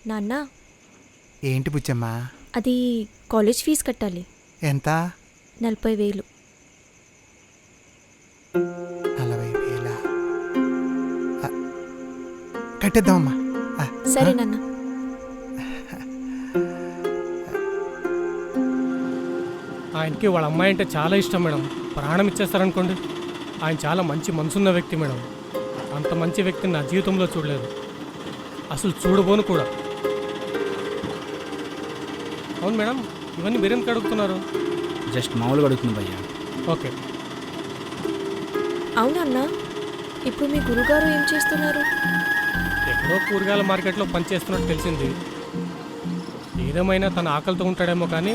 నాన్న, ఏంటి బుచ్చమ్మా? అది కాలేజ్ ఫీజు కట్టాలి. ఎంత? 40,000. 40,000 కట్టేద్దామమ్మా. సరే నాన్న. ఆయనకి వాళ్ళ అమ్మాయి అంటే చాలా ఇష్టం మేడం. ప్రాణం ఇచ్చేస్తారనుకోండి. ఆయన చాలా మంచి మనసున్న వ్యక్తి మేడం. అంత మంచి వ్యక్తిని నా జీవితంలో చూడలేదు, అసలు చూడబోను కూడా. అవును మేడం, ఇవన్నీ మీరెందుకు అడుగుతున్నారు? జస్ట్ మామూలుగా అడుగుతుంది భయ్యా. ఓకే. అవునన్నా, ఇప్పుడు మీ గురుగారు ఏం చేస్తున్నారు? ఎక్కడో కూరగాయల మార్కెట్లో పనిచేస్తున్నట్టు తెలిసింది. ఏదేమైనా తన ఆకలితో ఉంటాడేమో కానీ